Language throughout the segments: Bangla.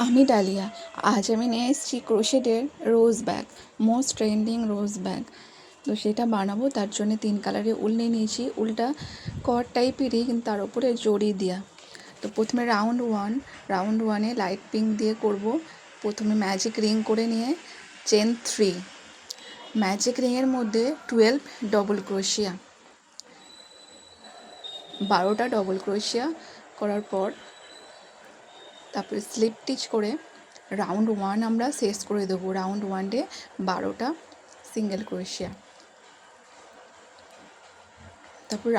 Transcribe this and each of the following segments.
আমি ডালিয়া। আজ আমি নিয়ে এসেছি ক্রোশেটের রোজ ব্যাগ, মোস্ট ট্রেন্ডিং রোজ ব্যাগ। তো সেটা বানাবো, তার জন্য 3 কালারের উল নিয়ে নিয়েছি। উলটা কট টাইপেরই, কিন্তু তার উপরে জড়ি দেওয়া। তো প্রথমে রাউন্ড ওয়ানে লাইট পিঙ্ক দিয়ে করব। প্রথমে ম্যাজিক রিং করে নিয়ে চেন 3, ম্যাজিক রিংয়ের মধ্যে 12 ডবল ক্রোশিয়া, 12টা ডবল ক্রোশিয়া করার পর তারপরে স্লিপ স্টিচ করে রাউন্ড 1 আমরা শেষ করে দেবো। রাউন্ড 1-এ 12টা সিঙ্গেল ক্রোশিয়া। তারপর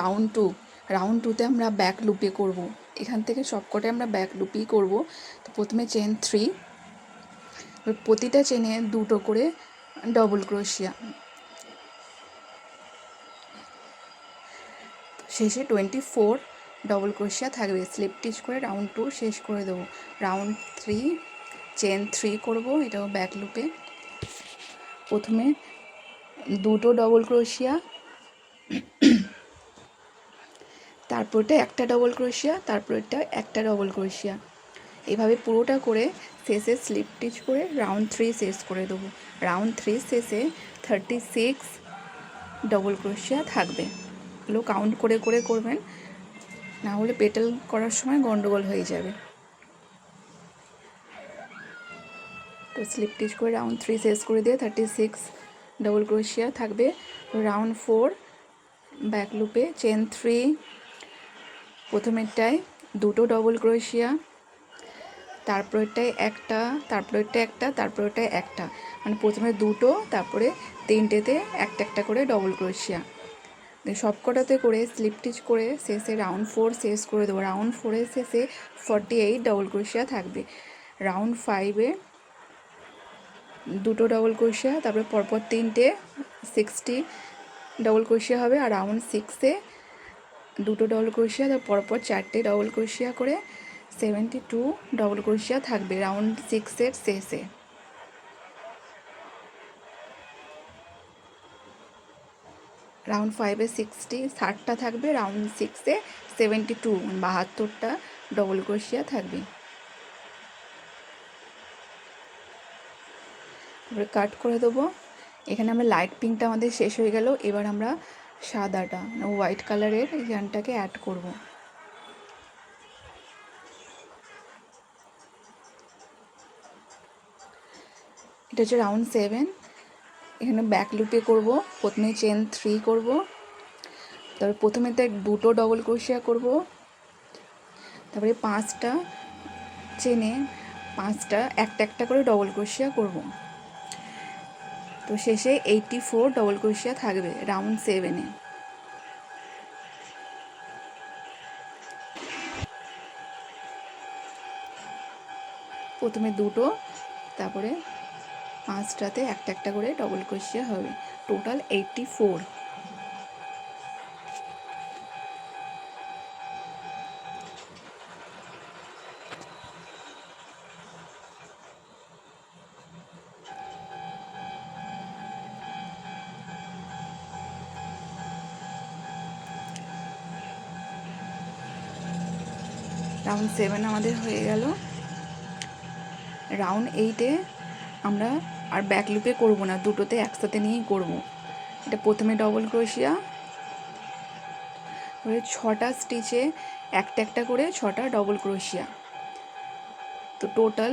রাউন্ড 2-তে আমরা ব্যাক লুপে করব। এখান থেকে সবকটাই আমরা ব্যাক লুপই করব। তো প্রথমে চেন 3, প্রতিটা চেনে 2টো করে ডবল ক্রোশিয়া, শেষে 24 ডবল ক্রোশিয়া থাকবে। স্লিপ স্টিচ করে রাউন্ড 2 শেষ করে দেবো। রাউন্ড 3 চেন 3 করব, এটাও ব্যাক লুপে। প্রথমে 2টো ডবল ক্রোশিয়া, তারপরটা একটা ডবল ক্রোশিয়া, তারপরটা একটা ডবল ক্রোশিয়া, এভাবে পুরোটা করে শেষে স্লিপ স্টিচ করে রাউন্ড 3 শেষ করে দেবো। রাউন্ড 3 শেষে 36 ডবল ক্রোশিয়া থাকবে। এগুলো কাউন্ট করে করে করবেন, না হলে পেটাল করার সময় গন্ডগোল হয়ে যাবে। তো স্লিপ স্টিচ করে রাউন্ড 3 শেষ করে দিয়ে 36 ডবল ক্রোশিয়া থাকবে। রাউন্ড 4 ব্যাক লুপে চেন 3, প্রথমেরটায় 2টো ডবল ক্রোশিয়া, তারপরেরটায় একটা, তারপরেরটায় একটা, তারপরেরটায় একটা, মানে প্রথমে 2টো, তারপরে 3টেতে একটা একটা করে ডবল ক্রোশিয়া। সবকটাতে করে স্লিপ স্টিচ করে শেষে রাউন্ড 4 শেষ করে দেবো। রাউন্ড 4-এর শেষে 48 ডবল ক্রোশিয়া থাকবে। রাউন্ড 5-এ 2টো ডবল ক্রোশিয়া, তারপরে পরপর 3টে 60 ডবল ক্রোশিয়া হবে। আর রাউন্ড 6-এ 2টো ডবল ক্রোশিয়া, তার পরপর 4টে ডবল ক্রোশিয়া করে 72 ডবল ক্রোশিয়া থাকবে রাউন্ড 6-এর শেষে। রাউন্ড 5-এ 60টা থাকবে, রাউন্ড 6-এ 72 72টা ডবল ক্রোশিয়া থাকবে। তারপরে কাট করে দেবো। এখানে আমরা লাইট পিঙ্কটা আমাদের শেষ হয়ে গেল। এবার আমরা সাদাটা, হোয়াইট কালারের ইয়ানটাকে অ্যাড করব। এটা হচ্ছে রাউন্ড 7। এখানে ব্যাক লুপে করব। প্রথমে চেন 3 করব, তারপরে প্রথমে 2টো ডবল ক্রোশিয়া করব, তারপরে 5টা চেনে 5টা একটা একটা করে ডবল ক্রোশিয়া করব। তো শেষে 84 ডবল ক্রোশিয়া থাকবে রাউন্ড 7-এ। প্রথমে 2টো, তারপরে 5টাতে একটা একটা করে ডবল ক্রোশিয়া হবে, টোটাল 84। রাউন্ড 7 আমাদের হয়ে গেল। রাউন্ড 8-এ আমরা আর ব্যাক লুপে করব না, দুটোতে একসাথে নিয়েই করব। এটা প্রথমে ডবল ক্রোশিয়া, তারপরে 6টা স্টিচে একটা একটা করে 6টা ডবল ক্রোশিয়া। তো টোটাল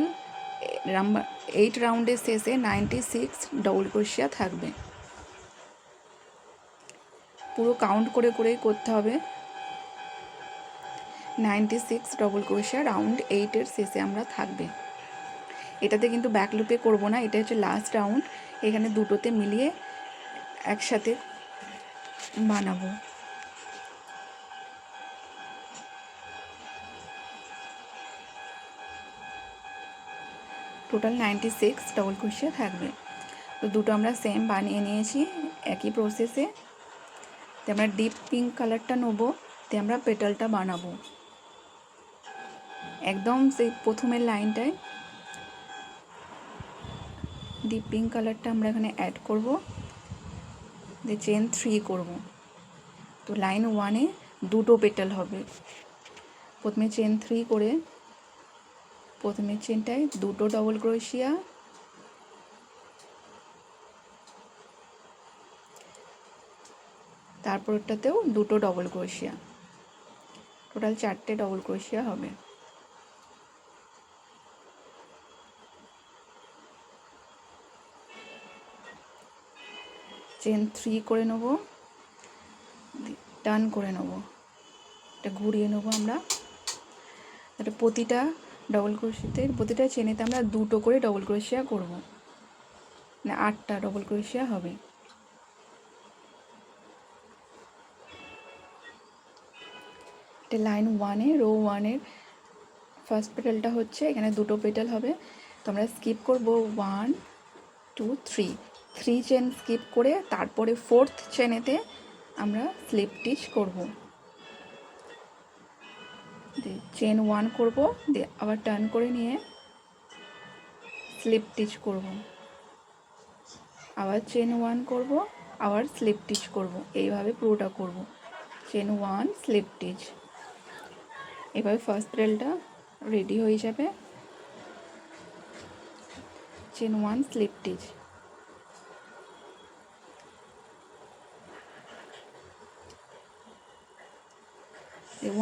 8 রাউন্ডের শেষে 96 ডবল ক্রোশিয়া থাকবে। পুরো কাউন্ট করে করেই করতে হবে। 96 ডবল ক্রোশিয়া রাউন্ড 8-এর শেষে আমরা থাকবে। এটাতে কিন্তু ব্যাক লুপে করব না, এটা হচ্ছে লাস্ট রাউন্ড। এখানে দুটোতে মিলিয়ে একসাথে বানাবো। টোটাল 96 ডবল ক্রোশিয়া থাকবে। তো দুটো আমরা সেম বানিয়ে নিয়েছি একই প্রসেসে। তো আমরা ডিপ পিঙ্ক কালারটা নেবো, তো আমরা পেটালটা বানাবো। একদম সেই প্রথমের লাইনটায় ডিপ পিঙ্ক কালারটা আমরা এখানে অ্যাড করব, দিয়ে চেন 3 করব। তো লাইন 1-এ 2টো পেটাল হবে। প্রথমে চেন 3 করে প্রথমের চেনটায় দুটো ডবল ক্রোশিয়া, তারপরটাতেও দুটো ডবল ক্রোশিয়া, টোটাল 4টে ডবল ক্রোশিয়া হবে। চেন 3 করে নেব, টার্ন করে নেব, এটা ঘুরিয়ে নেব আমরা। এটা প্রতিটা ডবল ক্রোশিয়াতে, প্রতিটা চেনেতে আমরা দুটো করে ডবল ক্রোশিয়া করব, মানে 8টা ডবল ক্রোশিয়া হবে। এটা লাইন 1-এ রো 1-এর ফার্স্ট পেটালটা হচ্ছে, এখানে দুটো পেটাল হবে, তো আমরা স্কিপ করব 1 2 3 চেন স্কিপ করে তারপরে 4th চেনেতে আমরা স্লিপ স্টিচ করব। চেন 1 করব, দিয়ে আবার টার্ন করে নিয়ে স্লিপ স্টিচ করব, আবার চেন 1 করব, আবার স্লিপ স্টিচ করব, এইভাবে পুরোটা করব। চেন 1 স্লিপ স্টিচ, এভাবে ফার্স্ট পেটালটা রেডি হয়ে যাবে। চেন 1 স্লিপ স্টিচ,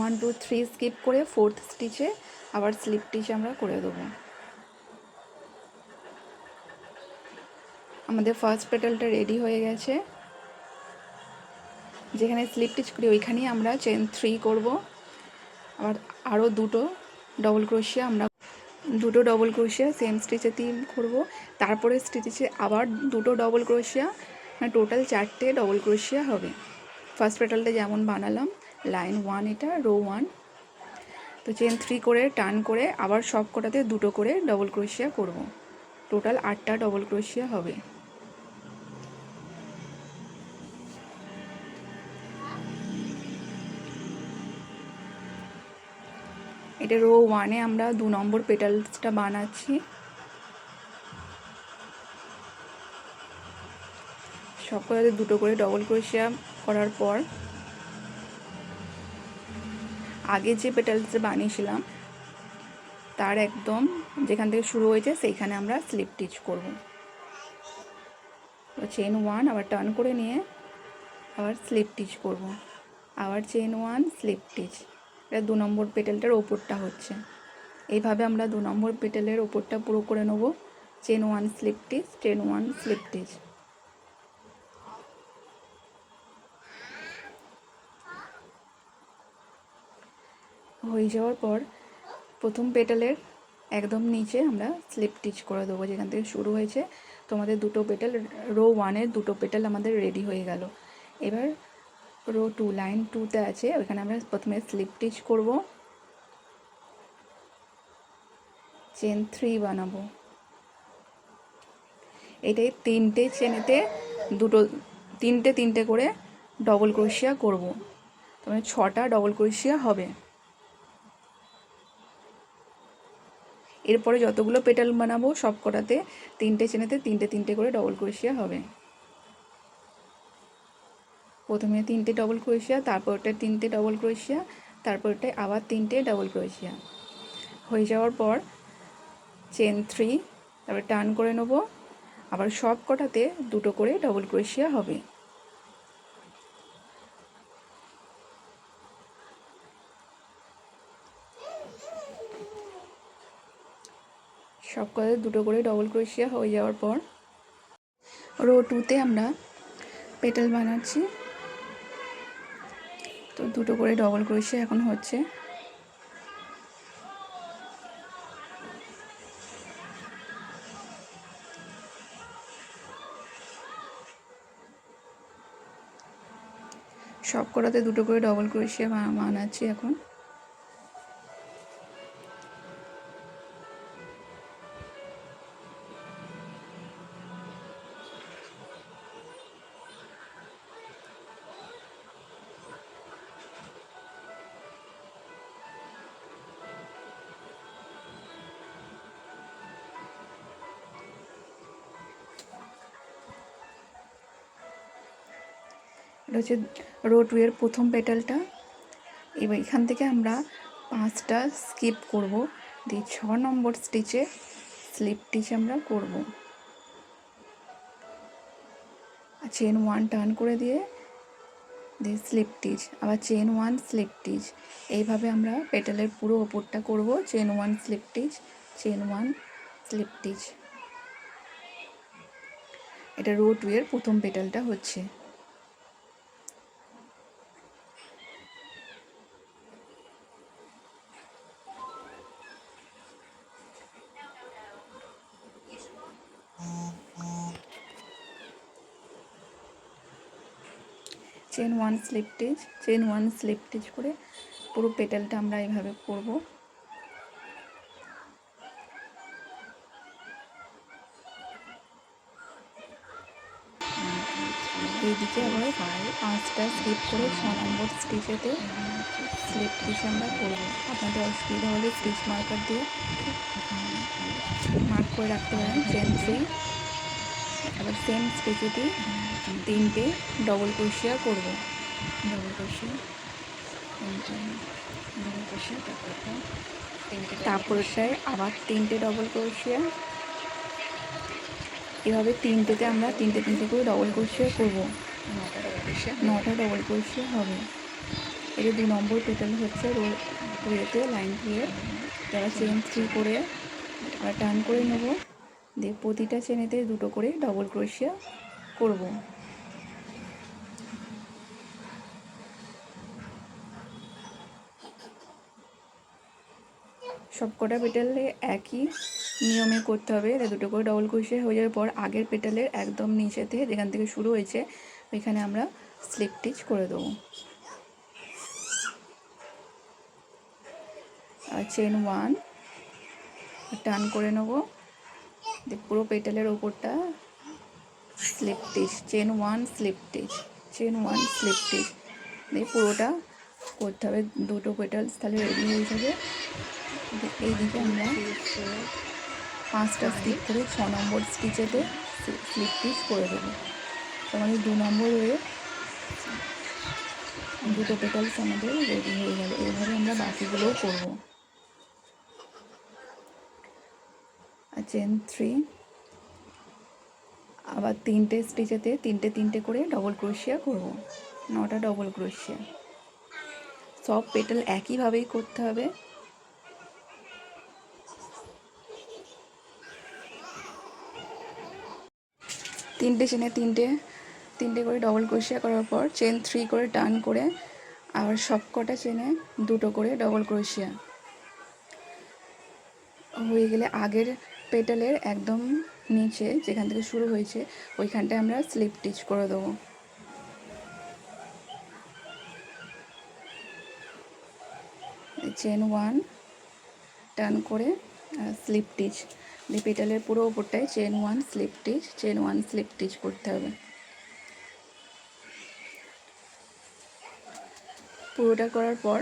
1 2 3 স্কিপ করে 4th স্টিচে আবার স্লিপ স্টিচ আমরা করে দেবো। আমাদের ফার্স্ট পেটালটা রেডি হয়ে গেছে। যেখানে স্লিপ স্টিচ করি ওইখানেই আমরা চেন 3 করব, আবার আরও দুটো ডবল ক্রোশিয়া, আমরা দুটো ডবল ক্রোশিয়া সেম স্টিচে 3 করব, তারপরে স্টিচে আবার দুটো ডবল ক্রোশিয়া, মানে টোটাল 4টে ডবল ক্রোশিয়া হবে। ফার্স্ট পেটালটা যেমন বানালাম, লাইন 1 এটা, রো 1, তো চেন 3 করে টার্ন করে আবার সব কটাতে দুটো করে ডবল ক্রোশিয়া করব, টোটাল 8টা ডবল ক্রোশিয়া হবে। এটা রো 1-এ আমরা 2 নম্বর পেটালসটা বানাচ্ছি। সব কটাতে দুটো করে ডবল ক্রোশিয়া করার পর আগে যে পেটালসটা বানিয়েছিলাম তার একদম যেখান থেকে শুরু হয়েছে সেইখানে আমরা স্লিপ স্টিচ করব। তো চেন 1 আবার টার্ন করে নিয়ে আবার স্লিপ স্টিচ করব, আবার চেন 1 স্লিপ স্টিচ। এটা 2 নম্বর পেটালটার ওপরটা হচ্ছে। এইভাবে আমরা 2 নম্বর পেটালের ওপরটা পুরো করে নেব। Chain 1 slip stitch, chain 1 slip stitch. হয়ে যাওয়ার পর প্রথম পেটালের একদম নিচে আমরা স্লিপ স্টিচ করে দেবো, যেখান থেকে শুরু হয়েছে। তোমাদের দুটো পেটাল, রো 1-এর দুটো পেটাল আমাদের রেডি হয়ে গেল। এবার রো 2, লাইন 2-তে আছে, ওইখানে আমরা প্রথমে স্লিপ স্টিচ করব, চেন 3 বানাবো। এটাই 3টে চেনেতে তিনটে করে ডবল ক্রোশিয়া করব, তবে 6টা ডবল ক্রোশিয়া হবে। এরপরে যতগুলো পেটাল বানাবো সব কটাতে 3টে চেনেতে তিনটে করে ডবল ক্রোশিয়া হবে। প্রথমে 3টে ডবল ক্রোশিয়া, তারপরটা 3টে ডবল ক্রোশিয়া, তারপরটায় আবার 3টে ডবল ক্রোশিয়া। হয়ে যাওয়ার পর চেন 3, তারপরে টার্ন করে নেব, আবার সব কটাতে দুটো করে ডবল ক্রোশিয়া হবে। সব কটাতে দুটো করে ডবল ক্রোশিয়া হয়ে যাওয়ার পর রো 2-তে আমরা পেটাল বানাচ্ছি, তো দুটো করে ডবল ক্রোশিয়া এখন হচ্ছে। সব কটাতে দুটো করে ডবল ক্রোশিয়া বানাচ্ছি এখন। এটা হচ্ছে রো 2-এর প্রথম পেটালটা। এবার এখান থেকে আমরা 5টা স্কিপ করব, দিয়ে 6 নম্বর স্টিচে স্লিপ স্টিচ আমরা করব। চেন 1 টার্ন করে দিয়ে স্লিপ স্টিচ, আবার চেন 1 স্লিপ স্টিচ, এইভাবে আমরা পেটালের পুরো ওপরটা করব। Chain 1 slip stitch, chain 1 slip stitch. এটা রো 2 এর প্রথম পেটালটা হচ্ছে। Chain 1 slip stitch, chain 1 slip stitch করে পুরো পেটালটা আমরা এইভাবে করব। এইদিকে আবার 5টা স্লিপ করে 6 নম্বর স্টিচেতে স্লিপ স্টিচ আমরা করব। আপনাদের অসুবিধা হলে স্টিচ মার্কার দিয়ে মার্ক করে রাখতে পারেন। চেন 3, আবার সেম স্টিচেতে 3টে ডবল ক্রোশিয়া করব। ডবল ক্রোশিয়া, ডবল ক্রোশিয়া, তারপরটায় আবার 3টে ডবল ক্রোশিয়া। এভাবে 3টেতে আমরা 3টে করে ডবল ক্রোশিয়া করব। 9টা ডবল ক্রোশিয়া হবে। এটা 2 নম্বর পেটাল হচ্ছে রোয়েতে লাইন দিয়ে। যারা চেন 3 করে আবার টার্ন করে নেব, দিয়ে প্রতিটা চেনেতে 2টো করে ডবল ক্রোশিয়া করব। সবকটা পেটালে একই নিয়মে করতে হবে। 2টো করে ডবল ক্রোশিয়া হয়ে যাওয়ার পর আগের পেটালের একদম নিচেতে যেখান থেকে শুরু হয়েছে ওইখানে আমরা স্লিপ স্টিচ করে দেবো। আর চেন 1 টার্ন করে নেব, পুরো পেটালের ওপরটা slip stitch, chain 1 slip stitch, chain 1 slip stitch দিয়ে পুরোটা করতে হবে। 2টো পেটালস তাহলে রেডি হয়ে যাবে। এইদিকে আমরা 5টা স্লিপ করে 6 নম্বর স্টিচেতে স্লিপ স্টিচ করে দেবো। আমাদের 2 নম্বর হয়ে 2টো পেটালস আমাদের রেডি হয়ে গেল। এইভাবে আমরা বাকিগুলোও করব। আর চেন 3, আবার 3টে স্টিচেতে 3টে করে ডবল ক্রোশিয়া করব। 9টা ডবল ক্রোশিয়া। সব পেটাল একইভাবেই করতে হবে। তিনটে চেনে তিনটে করে ডবল ক্রোশিয়া করার পর চেন 3 করে টার্ন করে আবার সবকটা চেনে 2টো করে ডবল ক্রোশিয়া হয়ে গেলে আগের পেটালের একদম নিচে যেখান থেকে শুরু হয়েছে ওইখানটায় আমরা স্লিপ স্টিচ করে দেবো। চেন 1 টার্ন করে স্লিপ স্টিচ দিয়ে পেটালের পুরো ওপরটায় chain 1 slip stitch, chain 1 slip stitch করতে হবে। পুরোটা করার পর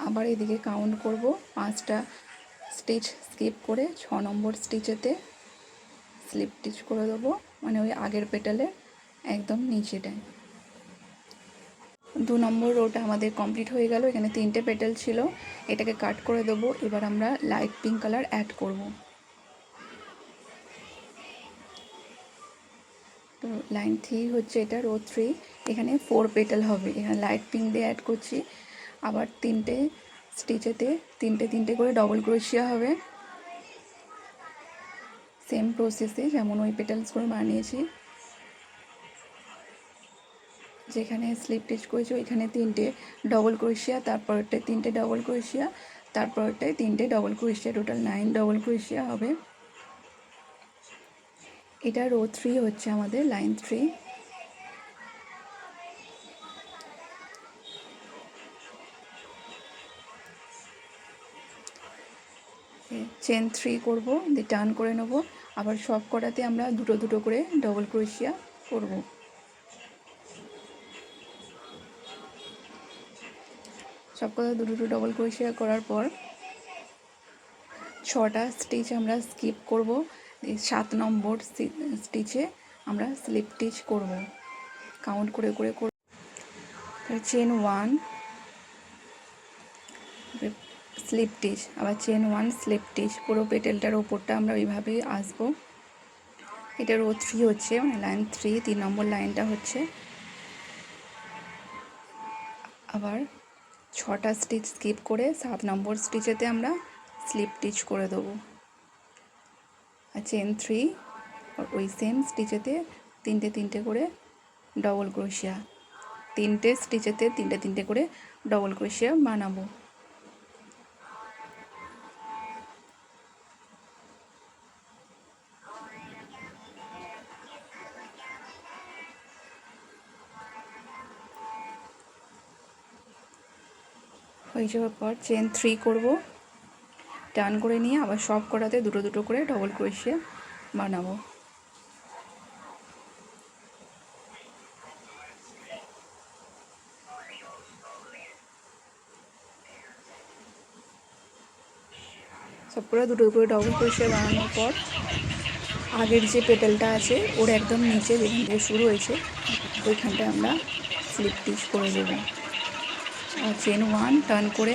আবার এদিকে কাউন্ট করব। 5টা স্টিচ স্কিপ করে 6 নম্বর স্টিচেতে স্লিপ স্টিচ করে দেবো, মানে ওই আগের পেটালে একদম নিচেটায়। 2 নম্বর রোটা আমাদের কমপ্লিট হয়ে গেল। এখানে 3টে পেটাল ছিল, এটাকে কাট করে দেবো। এবার আমরা লাইট পিঙ্ক কালার অ্যাড করব। তো লাইন 3 হচ্ছে এটা, রো 3। এখানে 4 পেটাল হবে। এখানে লাইট পিঙ্ক দিয়ে অ্যাড করছি। আবার 3টে স্টিচেতে 3টে করে ডবল ক্রোশিয়া হবে। সেম প্রসেসে যেমন ওই পেটালসগুলো বানিয়েছি। যেখানে স্লিপ স্টিচ করেছি ওইখানে 3টে ডবল ক্রোশিয়া, তারপরটায় 3টে ডবল ক্রোশিয়া, তারপরটায় 3টে ডবল ক্রোশিয়া, টোটাল 9 ডবল ক্রোশিয়া হবে। এটা রো 3 হচ্ছে আমাদের, লাইন 3। চেন 3 করব, দিয়ে টার্ন করে নেব। আবার সব কটাতে আমরা 2টো করে ডবল ক্রোশিয়া করব। সব কটা 2টো ডবল ক্রোশিয়া করার পর 6টা স্টিচ আমরা স্কিপ করব। 7 নম্বর স্টিচে আমরা স্লিপ স্টিচ করব। কাউন্ট করে চেন 1 স্লিপ স্টিচ, আবার চেন 1 স্লিপ স্টিচ, পুরো পেটেলটার ওপরটা আমরা ওইভাবেই আসবো। এটা রো 3 হচ্ছে, মানে লাইন 3, 3 নম্বর লাইনটা হচ্ছে। আবার 6টা স্টিচ স্কিপ করে 7 নম্বর স্টিচেতে আমরা স্লিপ স্টিচ করে দেবো। আর চেন 3 ওই সেম স্টিচেতে তিনটে তিনটে করে ডবল ক্রোশিয়া, 3টে স্টিচেতে তিনটে তিনটে করে ডবল ক্রোশিয়া বানাবো। হয়ে যাওয়ার পর চেন 3 করব, টার্ন করে নিয়ে আবার সব কটাতে দুটো দুটো করে ডবল ক্রোশিয়া বানাবো। সব করে দুটো করে ডবল ক্রোশিয়া বানানোর পর আগের যে পেটেলটা আছে ওর একদম নিচে যেখান থেকে শুরু হয়েছে ওইখানটায় আমরা স্লিপ স্টিচ করে দেবো। আর চেন 1 টার্ন করে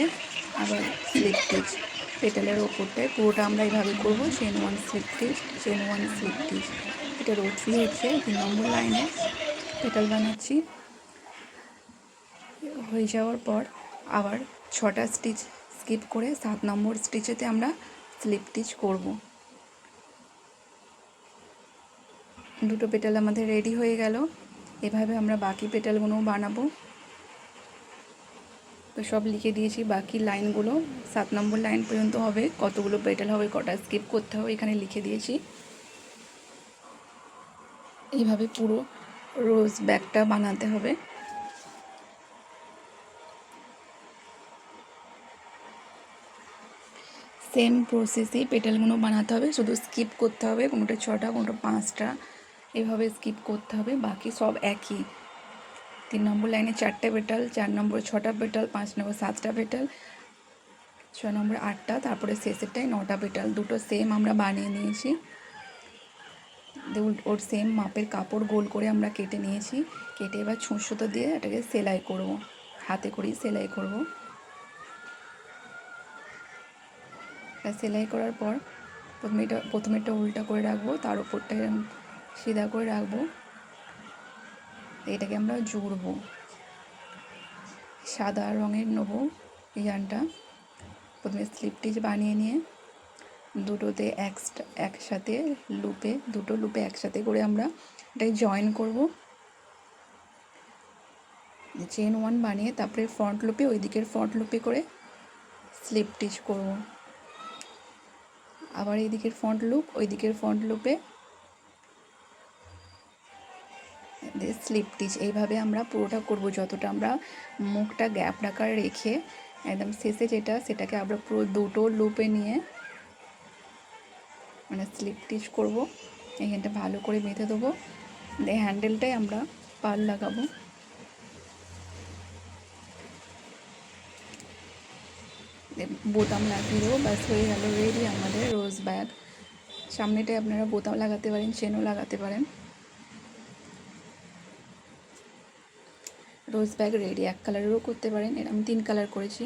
আবার স্লিপ স্টিচ পেটেলের ওপরটায় পুরোটা আমরা এইভাবে করবো। Chain 1 slip stitch, chain 1 slip stitch. এটা রো 3 হচ্ছে, 3 নম্বর লাইনে পেটাল বানাচ্ছি। হয়ে যাওয়ার পর আবার 6টা স্টিচ স্কিপ করে 7 নম্বর স্টিচেতে আমরা স্লিপ স্টিচ করব। দুটো পেটাল আমাদের রেডি হয়ে গেল। এভাবে আমরা বাকি পেটালগুলোও বানাবো। তো সব লিখে দিয়েছি, বাকি লাইনগুলো 7 নম্বর লাইন পর্যন্ত হবে, কতগুলো পেটাল হবে, কটা স্কিপ করতে হবে এখানে লিখে দিয়েছি। এইভাবে পুরো রোজ ব্যাগটা বানাতে হবে। সেম প্রসেসেই পেটালগুলো বানাতে হবে, শুধু স্কিপ করতে হবে, কোনোটা 6টা কোনোটা 5টা এভাবে স্কিপ করতে হবে। বাকি সব একই। 3 নম্বর লাইনে 4টে পেটাল, 4 নম্বর 6টা পেটাল, 5 নম্বর 7টা পেটাল, 6 নম্বর 8টা, তারপরে শেষেরটায় 9টা পেটাল। দুটো সেম আমরা বানিয়ে নিয়েছি। ওর সেম মাপের কাপড় গোল করে আমরা কেটে নিয়েছি। কেটে এবার ছুঁচ সুতো দিয়ে এটাকে সেলাই করব, হাতে করেই সেলাই করব। সেলাই করার পর প্রথমেটা উল্টা করে রাখবো, তার উপরটা সিধা করে রাখবো। এটাকে আমরা জুড়বো। সাদা রঙের নেবো ইয়ানটা। প্রথমে স্লিপ স্টিচ বানিয়ে নিয়ে দুটোতে একসাথে দুটো লুপে একসাথে করে আমরা এটাকে জয়েন করব। চেন 1 বানিয়ে তারপরে ফ্রন্ট লুপে ওই দিকের ফ্রন্ট লুপে করে স্লিপ স্টিচ করব। আবার এই দিকের ফ্রন্ট লুপ ওই দিকের ফ্রন্ট লুপে স্লিপ স্টিচ। এইভাবে আমরা পুরোটা করব, যতটা আমরা মুখটা গ্যাপ রাখার রেখে একদম শেষে সেটাকে আমরা পুরো দুটো লুপে নিয়ে মানে স্লিপ স্টিচ করব। এইখানটা ভালো করে বেঁধে দেবো। দিয়ে হ্যান্ডেলটাই আমরা পাল লাগাবো। বোতাম লাগিয়ে দেবো, ব্যাস হয়ে গেল রেডি আমাদের রোজ ব্যাগ। সামনেটায় আপনারা বোতাম লাগাতে পারেন, চেনও লাগাতে পারেন। রোজ ব্যাগ রেডি। এক কালারেরও করতে পারেন, আমি 3 কালার করেছি।